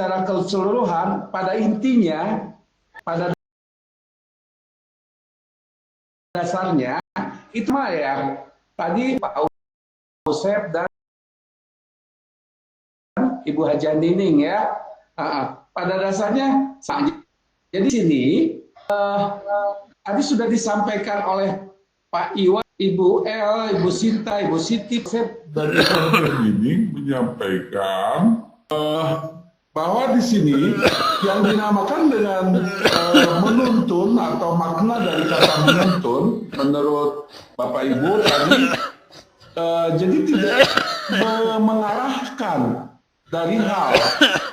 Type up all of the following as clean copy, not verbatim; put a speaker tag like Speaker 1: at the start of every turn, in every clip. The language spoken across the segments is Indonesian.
Speaker 1: secara keseluruhan, pada intinya, pada dasarnya, itu mah ya, tadi Pak Usep dan Ibu Haja Nining ya, pada dasarnya, jadi sini, tadi sudah disampaikan oleh Pak Iwan, Ibu El, Ibu Sinta, Ibu Siti.
Speaker 2: Dari Haja Nining menyampaikan bahwa di sini yang dinamakan dengan menuntun atau makna dari kata menuntun menurut Bapak Ibu tadi jadi tidak mengarahkan dari hal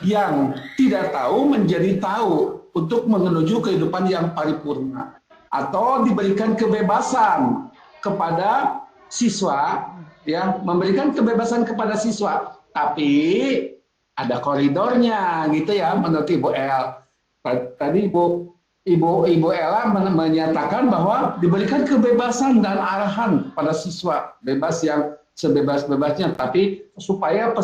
Speaker 2: yang tidak tahu menjadi tahu untuk menuju kehidupan yang paripurna, atau diberikan kebebasan kepada siswa, ya, memberikan kebebasan kepada siswa, tapi ada koridornya gitu ya menurut Ibu El. Tadi Ibu Ella menyatakan bahwa diberikan kebebasan dan arahan pada siswa, bebas yang sebebas-bebasnya, tapi supaya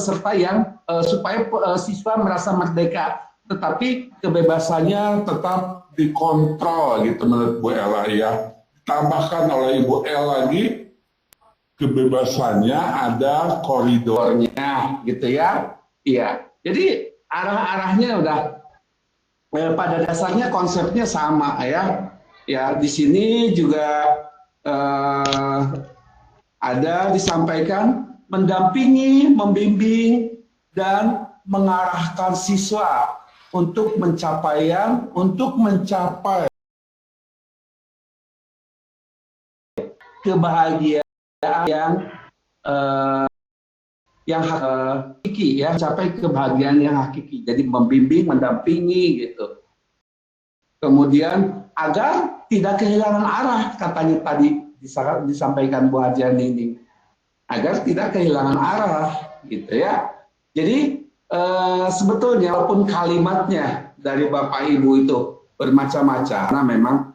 Speaker 2: siswa merasa merdeka, tetapi kebebasannya tetap dikontrol gitu menurut Bu Ella ya. Tambahkan oleh Ibu Ella lagi, kebebasannya ada koridornya gitu ya. Iya, jadi arah-arahnya udah pada dasarnya konsepnya sama ya. Ya, di sini juga ada disampaikan mendampingi, membimbing dan mengarahkan siswa untuk mencapai kebahagiaan yang hakiki ya, capai kebahagiaan yang hakiki. Jadi membimbing, mendampingi gitu. Kemudian agar tidak kehilangan arah, katanya tadi disampaikan Bu Haja Nining, agar tidak kehilangan arah gitu ya. Jadi sebetulnya walaupun kalimatnya dari Bapak Ibu itu bermacam-macam, karena memang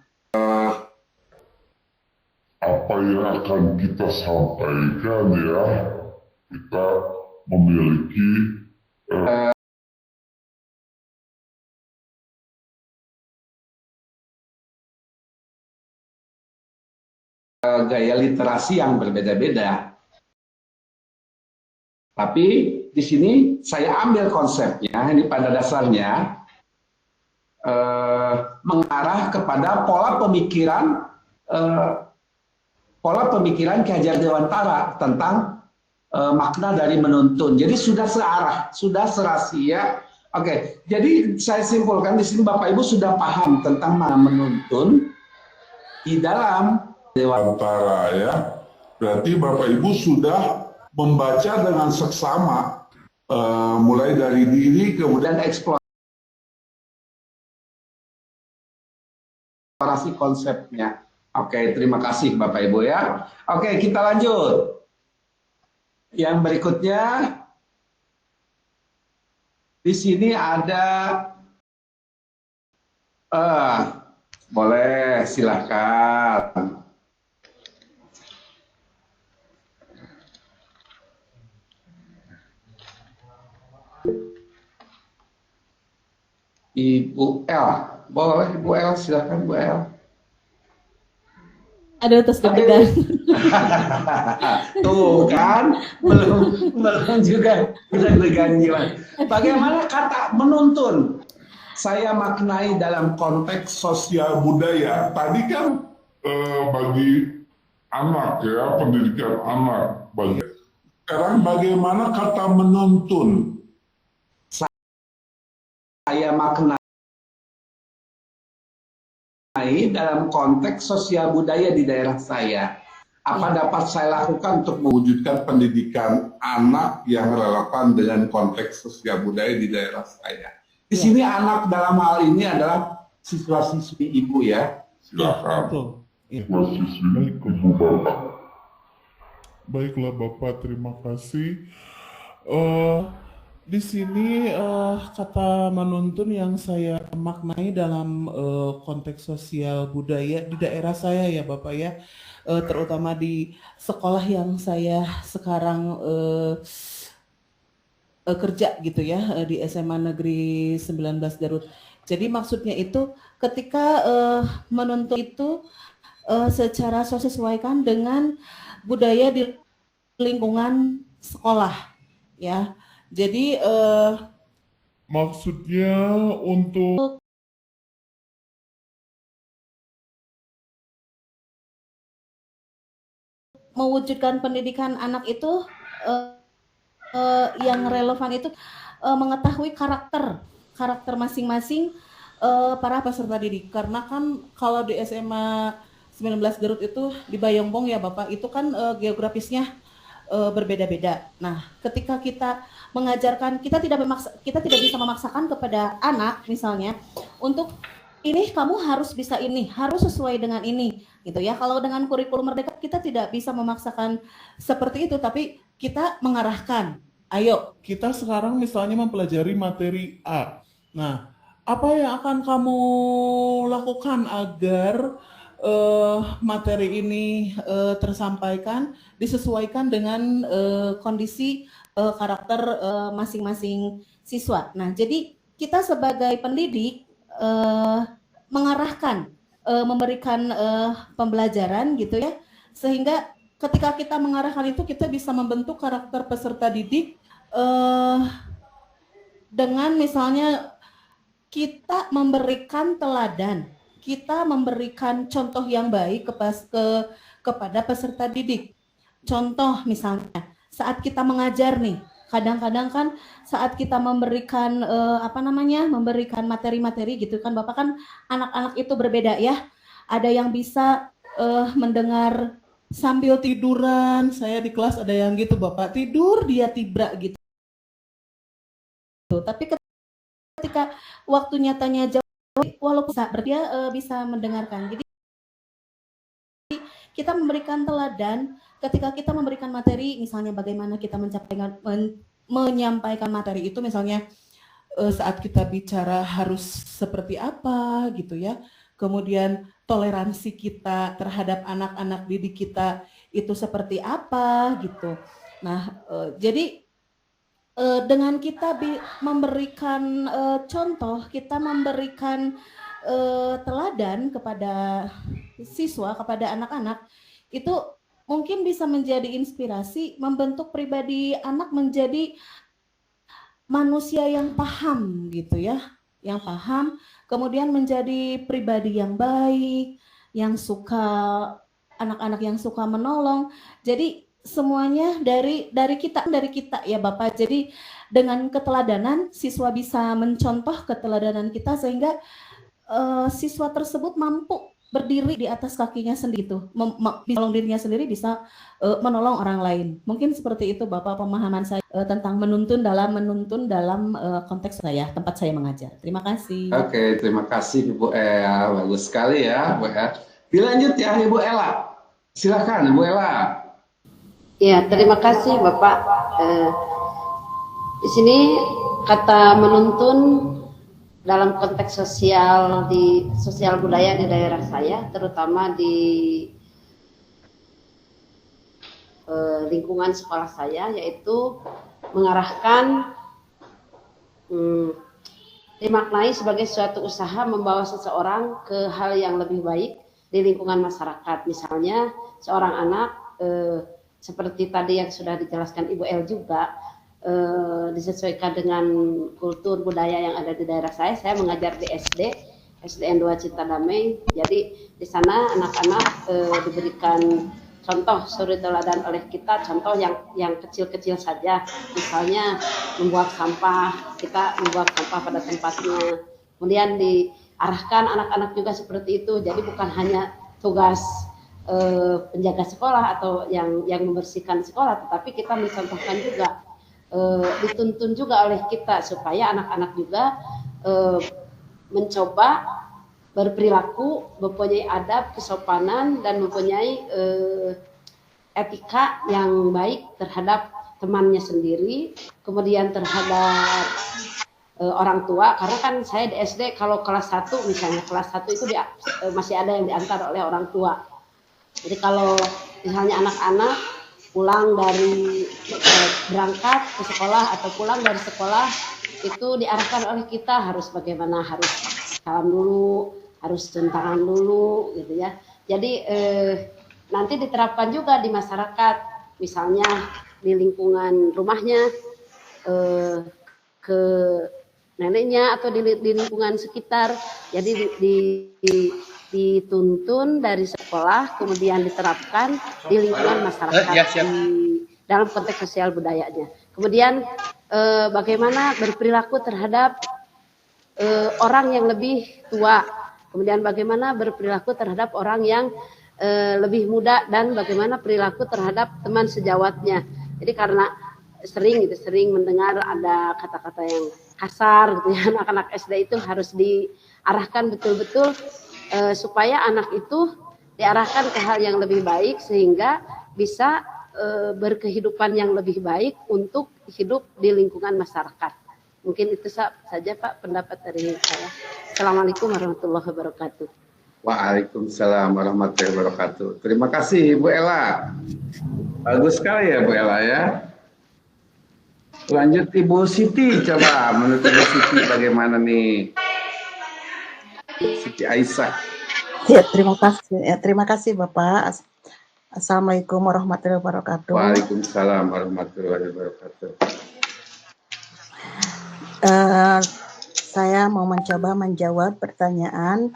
Speaker 2: apa yang akan kita sampaikan ya, kita memiliki
Speaker 1: gaya literasi yang berbeda-beda. Tapi di sini saya ambil konsepnya, ini pada dasarnya mengarah kepada pola pemikiran Ki Hajar Dewantara tentang makna dari menuntun. Jadi sudah searah, sudah serasi ya. Oke, jadi saya simpulkan di sini Bapak Ibu sudah paham tentang makna menuntun di dalam
Speaker 2: Dewantara ya. Berarti Bapak Ibu sudah membaca dengan seksama mulai dari diri kemudian
Speaker 1: eksplorasi konsepnya. Oke, terima kasih Bapak Ibu ya. Oke, kita lanjut. Yang berikutnya di sini ada boleh silahkan. Ibu L, boleh Ibu L, silahkan Bu L.
Speaker 3: Aduh, terus deg-degan.
Speaker 1: Tuh kan, belum juga deg-degan gimana. Bagaimana kata menuntun? Saya maknai dalam konteks
Speaker 2: sosial budaya. Tadi kan bagi anak ya, pendidikan anak. Sekarang bagaimana kata menuntun?
Speaker 1: Saya maknai dalam konteks sosial budaya di daerah saya. Apa dapat saya lakukan untuk mewujudkan pendidikan anak yang relevan dengan konteks sosial budaya di daerah saya? Di sini anak dalam hal ini adalah siswa-siswi Ibu ya.
Speaker 2: Silakan. Siswa-siswi Ibu Bapak. Baiklah Bapak, terima kasih.
Speaker 4: Di sini kata menuntun yang saya maknai dalam konteks sosial budaya di daerah saya ya Bapak ya, terutama di sekolah yang saya sekarang kerja gitu ya di SMA Negeri 19 Garut. Jadi maksudnya itu ketika menuntut itu secara sesuaikan dengan budaya di lingkungan sekolah ya. Jadi
Speaker 2: Maksudnya untuk
Speaker 3: mewujudkan pendidikan anak itu yang relevan itu mengetahui karakter masing-masing para peserta didik. Karena kan kalau di SMA 19 Garut itu di Bayongbong ya Bapak, itu kan geografisnya berbeda-beda. Nah, ketika kita mengajarkan, kita tidak bisa memaksakan kepada anak misalnya untuk ini kamu harus bisa ini, harus sesuai dengan ini, gitu ya. Kalau dengan kurikulum Merdeka kita tidak bisa memaksakan seperti itu, tapi kita mengarahkan. Ayo,
Speaker 4: kita sekarang misalnya mempelajari materi A. Nah, apa yang akan kamu lakukan agar materi ini tersampaikan, disesuaikan dengan kondisi karakter masing-masing siswa. Nah, jadi kita sebagai pendidik mengarahkan, memberikan pembelajaran gitu ya, sehingga ketika kita mengarahkan itu kita bisa membentuk karakter peserta didik dengan misalnya kita memberikan teladan, kita memberikan contoh yang baik kepada peserta didik. Contoh misalnya saat kita mengajar nih, kadang-kadang kan saat kita memberikan memberikan materi-materi gitu kan Bapak, kan anak-anak itu berbeda ya. Ada yang bisa mendengar sambil tiduran, saya di kelas ada yang gitu Bapak, tidur dia tibra gitu. Tapi ketika waktu nyatanya jauh, walaupun dia bisa mendengarkan. Jadi kita memberikan teladan ketika kita memberikan materi, misalnya bagaimana kita menyampaikan materi itu, misalnya saat kita bicara harus seperti apa gitu ya. Kemudian toleransi kita terhadap anak-anak didik kita itu seperti apa gitu. Nah, jadi dengan kita memberikan contoh, kita memberikan teladan kepada siswa, kepada anak-anak, itu mungkin bisa menjadi inspirasi membentuk pribadi anak menjadi manusia yang paham gitu ya, yang paham, kemudian menjadi pribadi yang baik, yang suka, anak-anak yang suka menolong. Jadi semuanya dari kita ya Bapak. Jadi dengan keteladanan siswa bisa mencontoh keteladanan kita sehingga siswa tersebut mampu berdiri di atas kakinya sendiri tuh, menolong dirinya sendiri, bisa menolong orang lain. Mungkin seperti itu Bapak pemahaman saya tentang menuntun dalam konteks saya, tempat saya mengajar. Terima kasih.
Speaker 1: Oke, terima kasih Ibu Ella. Bagus sekali ya, Bu Ella. Dilanjut ya Ibu Ella. Silakan Ibu Ella.
Speaker 5: Ya, terima kasih Bapak. Di sini kata menuntun dalam konteks sosial budaya di daerah saya, terutama di lingkungan sekolah saya, yaitu mengarahkan dimaknai sebagai suatu usaha membawa seseorang ke hal yang lebih baik di lingkungan masyarakat. Misalnya seorang anak seperti tadi yang sudah dijelaskan Ibu El juga, disesuaikan dengan kultur budaya yang ada di daerah saya. Saya mengajar di SDN 2 Citadamai. Jadi di sana anak-anak diberikan contoh suri teladan oleh kita, contoh yang kecil-kecil saja. Misalnya membuang sampah, kita membuang sampah pada tempatnya. Kemudian diarahkan anak-anak juga seperti itu. Jadi bukan hanya tugas penjaga sekolah atau yang membersihkan sekolah, tetapi kita mencontohkan juga, dituntun juga oleh kita supaya anak-anak juga mencoba berperilaku, mempunyai adab, kesopanan, dan mempunyai etika yang baik terhadap temannya sendiri, kemudian terhadap orang tua. Karena kan saya di SD kalau kelas 1 misalnya, kelas 1 itu masih ada yang diantar oleh orang tua. Jadi kalau misalnya anak-anak pulang dari berangkat ke sekolah atau pulang dari sekolah itu diarahkan oleh kita harus bagaimana, harus salam dulu, harus cium tangan dulu gitu ya. Jadi nanti diterapkan juga di masyarakat, misalnya di lingkungan rumahnya, ke neneknya atau di lingkungan sekitar. Jadi dituntun dari sekolah kemudian diterapkan di lingkungan masyarakat di dalam konteks sosial budayanya. Kemudian bagaimana berperilaku terhadap orang yang lebih tua, kemudian bagaimana berperilaku terhadap orang yang lebih muda, dan bagaimana perilaku terhadap teman sejawatnya. Jadi karena sering mendengar ada kata-kata yang kasar gitu ya, anak-anak SD itu harus diarahkan betul-betul supaya anak itu diarahkan ke hal yang lebih baik sehingga bisa berkehidupan yang lebih baik untuk hidup di lingkungan masyarakat. Mungkin itu saja Pak pendapat dari saya. Assalamualaikum warahmatullahi wabarakatuh.
Speaker 1: Waalaikumsalam warahmatullahi wabarakatuh. Terima kasih Ibu Ella. Bagus sekali ya Bu Ella ya. Lanjut Ibu Siti, coba menurut Ibu Siti bagaimana nih? Siti Aisyah.
Speaker 6: Ya, terima kasih Bapak. Assalamualaikum warahmatullahi wabarakatuh.
Speaker 1: Waalaikumsalam warahmatullahi wabarakatuh.
Speaker 6: Saya mau mencoba menjawab pertanyaan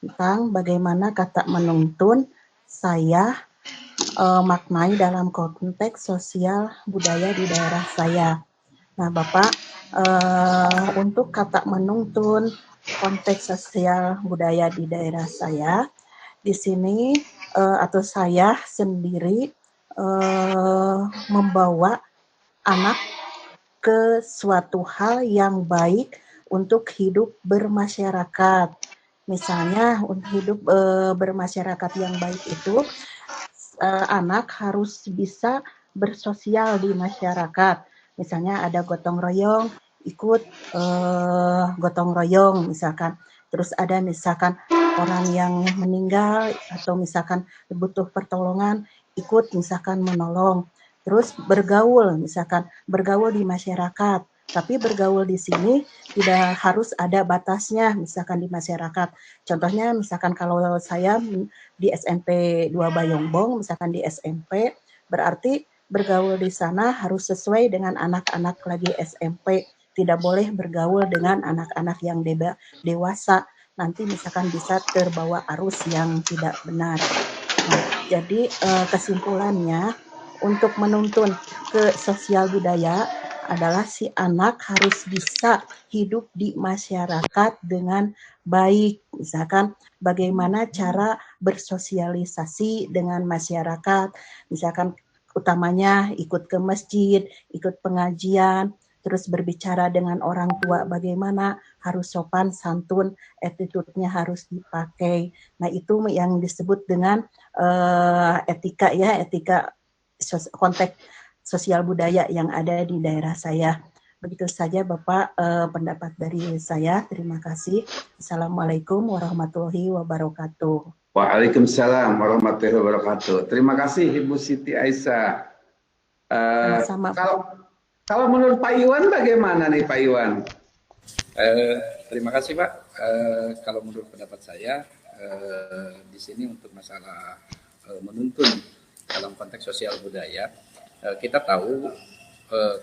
Speaker 6: tentang bagaimana kata menuntun saya maknai dalam konteks sosial budaya di daerah saya. Nah, Bapak, untuk kata menuntun konteks sosial budaya di daerah saya, di sini atau saya sendiri membawa anak ke suatu hal yang baik untuk hidup bermasyarakat. Misalnya untuk hidup bermasyarakat yang baik itu anak harus bisa bersosial di masyarakat. Misalnya ada gotong royong, ikut gotong royong misalkan. Terus ada misalkan orang yang meninggal atau misalkan butuh pertolongan, ikut misalkan menolong. Terus bergaul, misalkan bergaul di masyarakat. Tapi bergaul di sini tidak harus ada batasnya, misalkan di masyarakat. Contohnya, misalkan kalau saya di SMP 2 Bayongbong, misalkan di SMP, berarti bergaul di sana harus sesuai dengan anak-anak lagi SMP. Tidak boleh bergaul dengan anak-anak yang dewasa. Nanti misalkan bisa terbawa arus yang tidak benar. Nah, jadi kesimpulannya, untuk menuntun ke sosial budaya adalah si anak harus bisa hidup di masyarakat dengan baik. Misalkan bagaimana cara bersosialisasi dengan masyarakat, misalkan utamanya ikut ke masjid, ikut pengajian, terus berbicara dengan orang tua bagaimana, harus sopan, santun, attitude-nya harus dipakai. Nah, itu yang disebut dengan etika ya, etika konteks sosial budaya yang ada di daerah saya. Begitu saja Bapak pendapat dari saya. Terima kasih. Assalamualaikum warahmatullahi wabarakatuh.
Speaker 1: Waalaikumsalam warahmatullahi wabarakatuh. Terima kasih Ibu Siti Aisyah. Kalau menurut Pak Iwan bagaimana nih Pak Iwan?
Speaker 7: Terima kasih Pak. Kalau menurut pendapat saya di sini untuk masalah menuntun dalam konteks sosial budaya, kita tahu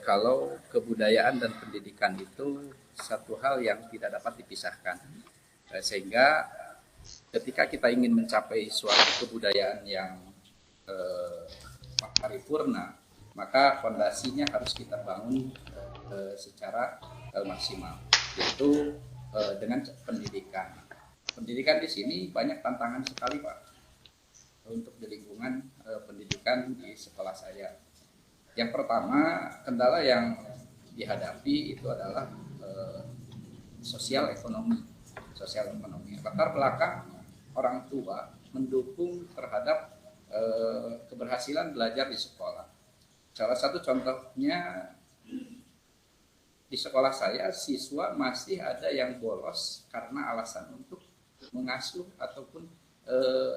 Speaker 7: kalau kebudayaan dan pendidikan itu satu hal yang tidak dapat dipisahkan. Sehingga ketika kita ingin mencapai suatu kebudayaan yang paripurna, maka fondasinya harus kita bangun secara maksimal, yaitu dengan pendidikan. Pendidikan di sini banyak tantangan sekali Pak untuk di lingkungan pendidikan di sekolah saya. Yang pertama, kendala yang dihadapi itu adalah sosial ekonomi. Latar belakang orang tua mendukung terhadap keberhasilan belajar di sekolah. Salah satu contohnya di sekolah saya, siswa masih ada yang bolos karena alasan untuk mengasuh ataupun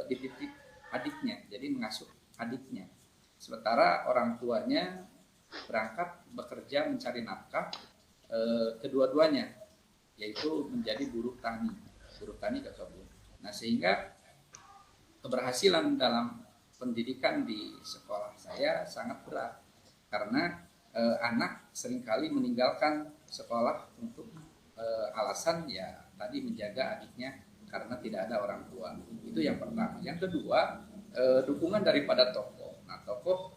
Speaker 7: dititip adiknya, jadi mengasuh adiknya. sementara orang tuanya berangkat bekerja mencari nafkah, kedua-duanya, yaitu menjadi buruh tani ke kebun. Nah, sehingga keberhasilan dalam pendidikan di sekolah saya sangat berat karena anak seringkali meninggalkan sekolah untuk alasan ya tadi menjaga adiknya karena tidak ada orang tua. Itu yang pertama. Yang kedua, dukungan daripada tokoh. Nah, tokoh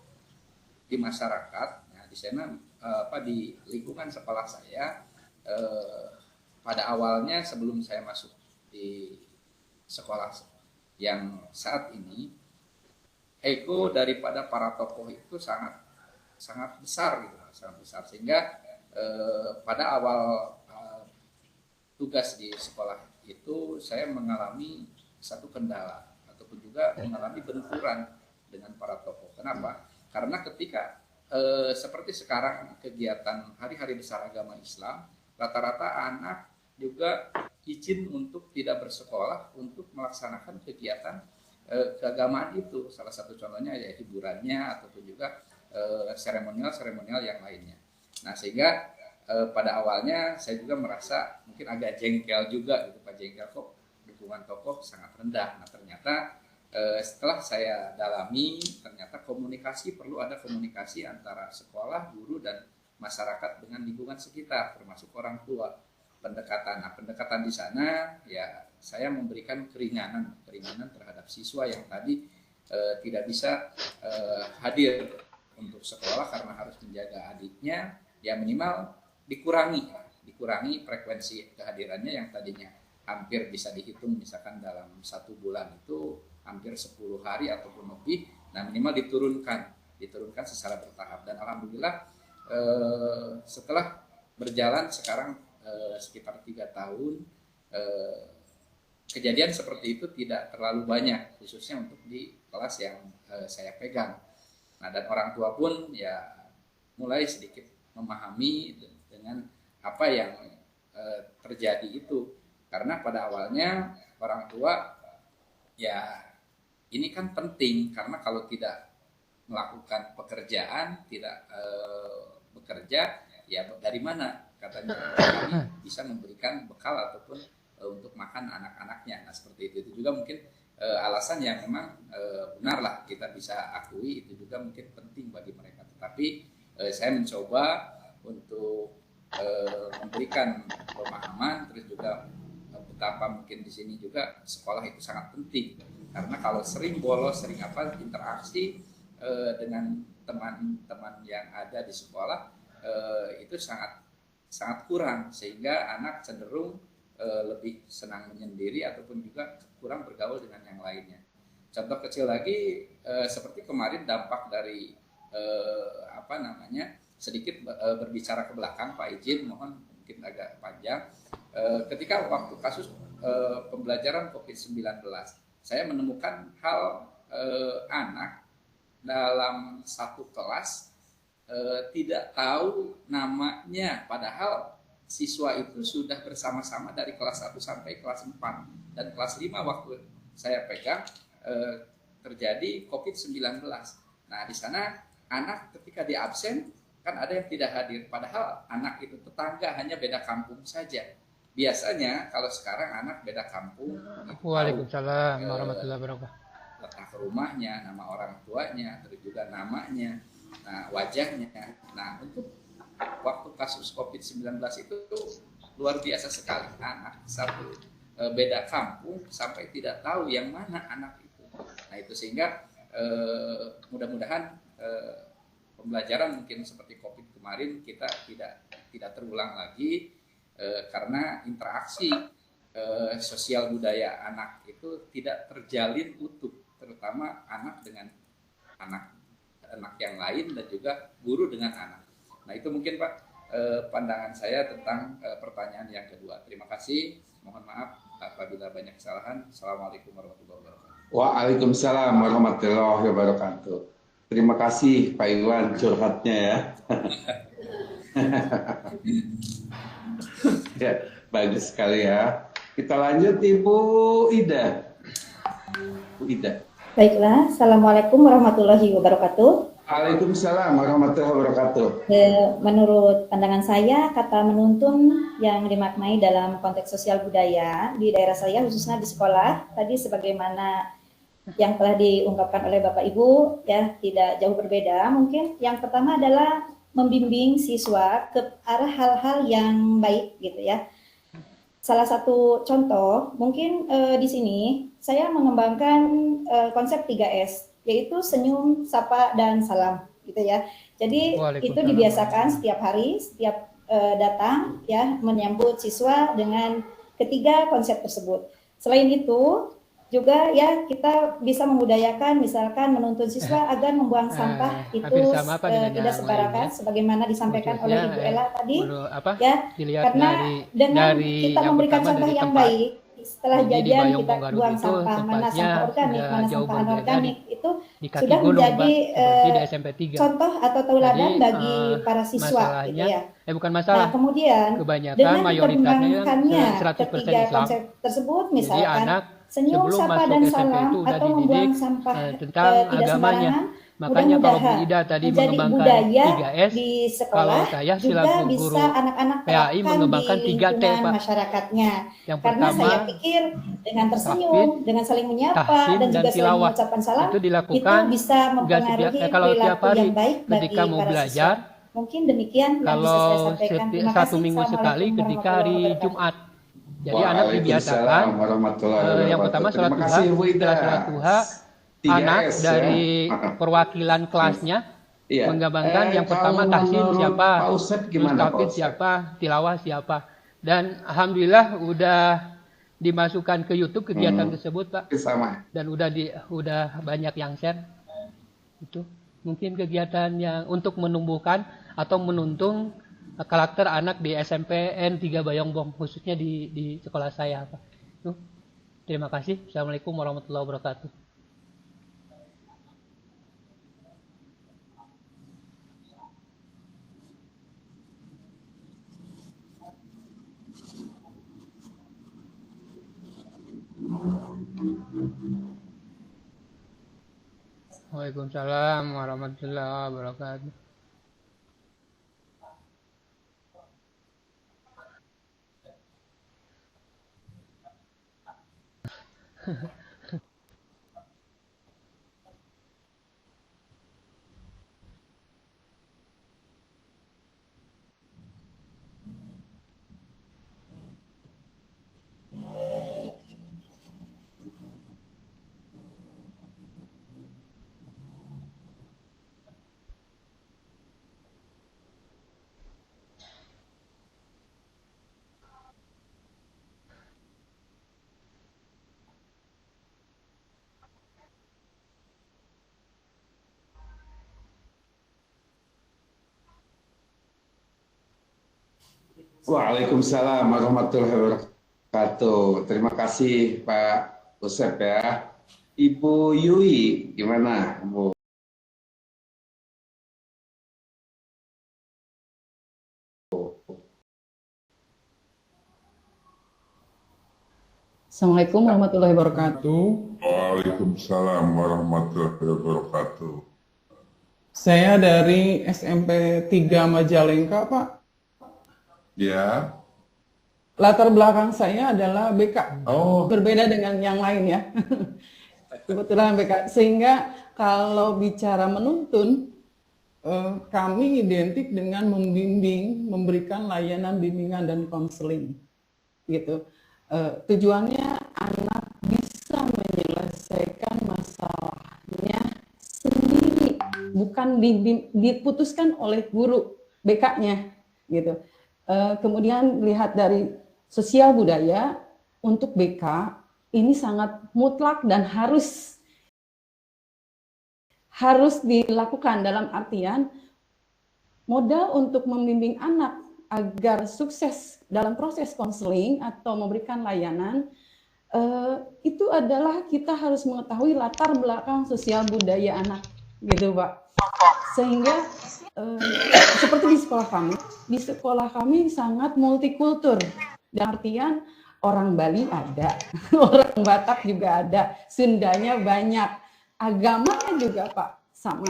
Speaker 7: di masyarakat, nah, di sana di lingkungan sekolah saya, pada awalnya sebelum saya masuk di sekolah yang saat ini, ego daripada para tokoh itu sangat besar gitu, sangat besar, sehingga pada awal tugas di sekolah itu saya mengalami satu kendala ataupun juga mengalami benturan dengan para tokoh. Kenapa? Karena ketika seperti sekarang kegiatan hari-hari besar agama Islam, rata-rata anak juga izin untuk tidak bersekolah untuk melaksanakan kegiatan keagamaan itu. Salah satu contohnya ya hiburannya ataupun juga seremonial yang lainnya. Nah, sehingga pada awalnya saya juga merasa mungkin agak jengkel juga gitu, Pak, jengkel kok dukungan tokoh sangat rendah. Nah, ternyata setelah saya dalami, ternyata perlu ada komunikasi antara sekolah, guru, dan masyarakat dengan lingkungan sekitar, termasuk orang tua. Pendekatan di sana ya saya memberikan keringanan terhadap siswa yang tadi tidak bisa hadir untuk sekolah karena harus menjaga adiknya, ya minimal dikurangi frekuensi kehadirannya yang tadinya hampir bisa dihitung misalkan dalam 1 bulan itu hampir 10 hari ataupun lebih, nah minimal diturunkan secara bertahap. Dan alhamdulillah setelah berjalan sekarang sekitar 3 tahun, kejadian seperti itu tidak terlalu banyak, khususnya untuk di kelas yang saya pegang. Nah, dan orang tua pun ya mulai sedikit memahami dengan apa yang terjadi itu, karena pada awalnya orang tua ya ini kan penting, karena kalau tidak melakukan pekerjaan, tidak bekerja, ya dari mana katanya kami bisa memberikan bekal ataupun untuk makan anak-anaknya. Nah, seperti itu juga mungkin alasan yang memang benar lah, kita bisa akui itu juga mungkin penting bagi mereka. Tetapi saya mencoba untuk memberikan pemahaman, terus juga betapa mungkin di sini juga sekolah itu sangat penting, karena kalau sering bolos, sering interaksi dengan teman-teman yang ada di sekolah itu sangat kurang, sehingga anak cenderung lebih senang menyendiri ataupun juga kurang bergaul dengan yang lainnya. Contoh kecil lagi seperti kemarin dampak dari sedikit berbicara ke belakang, Pak izin, mohon mungkin agak panjang. Ketika waktu kasus pembelajaran COVID-19, saya menemukan hal anak dalam satu kelas tidak tahu namanya, padahal siswa itu sudah bersama-sama dari kelas 1 sampai kelas 4 dan kelas 5 waktu saya pegang terjadi COVID-19. Nah, di sana anak ketika di absen kan ada yang tidak hadir, padahal anak itu tetangga, hanya beda kampung saja. Biasanya kalau sekarang anak beda kampung,
Speaker 8: Waalaikumsalam warahmatullahi wabarakatuh,
Speaker 7: letak rumahnya, nama orang tuanya, terus juga namanya, nah wajahnya. Nah, untuk waktu kasus COVID-19 itu luar biasa sekali, anak satu beda kampung sampai tidak tahu yang mana anak itu. Nah, itu sehingga mudah-mudahan pembelajaran mungkin seperti COVID kemarin kita tidak terulang lagi, karena interaksi sosial budaya anak itu tidak terjalin utuh, terutama anak dengan anak yang lain dan juga guru dengan anak. Nah, itu mungkin Pak pandangan saya tentang pertanyaan yang kedua. Terima kasih, mohon maaf apabila banyak kesalahan. Assalamualaikum warahmatullahi wabarakatuh.
Speaker 1: Waalaikumsalam warahmatullahi wabarakatuh. Terima kasih Pak Iwan curhatnya ya. Ya, bagus sekali ya. Kita lanjut Ibu Ida. Bu Ida.
Speaker 9: Baiklah, Assalamualaikum warahmatullahi wabarakatuh.
Speaker 1: Waalaikumsalam warahmatullahi wabarakatuh.
Speaker 9: Menurut pandangan saya, kata menuntun yang dimaknai dalam konteks sosial budaya di daerah saya, khususnya di sekolah, tadi sebagaimana yang telah diungkapkan oleh Bapak Ibu, ya tidak jauh berbeda. Mungkin yang pertama adalah membimbing siswa ke arah hal-hal yang baik, gitu ya. Salah satu contoh, mungkin di sini saya mengembangkan konsep 3S, yaitu senyum, sapa, dan salam, gitu ya. Jadi itu dibiasakan setiap hari, setiap datang, ya, menyambut siswa dengan ketiga konsep tersebut. Selain itu, juga ya kita bisa membudayakan, misalkan menuntun siswa agar membuang sampah itu tidak sembarangan, sebagaimana disampaikan oleh Ibu Ella tadi, ya, karena dengan kita memberikan contoh yang baik, setelah jadian kita buang sampah, mana sampah organik, mana sampah anorganik, itu sudah menjadi contoh atau tauladan bagi para siswa, gitu ya.
Speaker 8: Bukan masalah.
Speaker 9: Nah, kemudian
Speaker 8: kebanyakan
Speaker 9: mayoritasnya ketiga konsep tersebut, misalkan senyum, sapa, dan salam, atau membuang sampah
Speaker 8: tentang
Speaker 9: tidak
Speaker 8: agamanya.
Speaker 9: sembarangan.
Speaker 8: Makanya kalau Bu Ida tadi mengembangkan
Speaker 9: budaya
Speaker 8: 3S,
Speaker 9: di sekolah,
Speaker 8: kalau saya selaku guru
Speaker 9: anak-anak
Speaker 8: PAI mengembangkan 3T, Pak.
Speaker 9: Masyarakatnya.
Speaker 8: Yang
Speaker 9: Karena
Speaker 8: pertama,
Speaker 9: saya pikir dengan tersenyum, dengan saling menyapa, dan juga saling mengucapkan salam,
Speaker 8: itu dilakukan
Speaker 9: itu bisa mempengaruhi perilaku yang baik bagi
Speaker 8: ketika mau
Speaker 9: para
Speaker 8: belajar.
Speaker 9: siswa. Mungkin demikian yang bisa saya sampaikan. Terima kasih.
Speaker 8: Satu minggu sekali ketika hari Jumat. Jadi anak dibiasakan yang pertama sholat duha, anak dari perwakilan kelasnya menggambarkan yang pertama tahsin siapa, mustafid siapa, tilawah siapa, dan alhamdulillah udah dimasukkan ke YouTube kegiatan tersebut, Pak. Dan udah banyak yang share. Itu mungkin kegiatan yang untuk menumbuhkan atau menuntun karakter anak di SMPN 3 Bayongbong, khususnya di sekolah saya, Pak. Terima kasih. Assalamualaikum warahmatullahi wabarakatuh. Waalaikumsalam warahmatullahi wabarakatuh.
Speaker 1: Waalaikumsalam warahmatullahi wabarakatuh. Terima kasih Pak Usep ya. Ibu Yui, gimana Bu?
Speaker 10: Assalamualaikum warahmatullahi wabarakatuh.
Speaker 2: Waalaikumsalam warahmatullahi wabarakatuh.
Speaker 10: Saya dari SMP 3 Majalengka, Pak.
Speaker 2: Ya.
Speaker 10: Latar belakang saya adalah BK.
Speaker 2: Oh.
Speaker 10: Berbeda dengan yang lain ya. Kebetulan BK. Sehingga kalau bicara menuntun, kami identik dengan membimbing, memberikan layanan bimbingan dan konseling. Gitu. Tujuannya anak bisa menyelesaikan masalahnya sendiri, bukan diputuskan oleh guru BK-nya. Gitu. Kemudian lihat dari sosial budaya untuk BK ini sangat mutlak dan harus dilakukan, dalam artian modal untuk membimbing anak agar sukses dalam proses konseling atau memberikan layanan itu adalah kita harus mengetahui latar belakang sosial budaya anak, gitu Pak. Sehingga seperti di sekolah kami sangat multikultur, dan artian orang Bali ada, orang Batak juga ada, Sundanya banyak, agamanya juga Pak sama.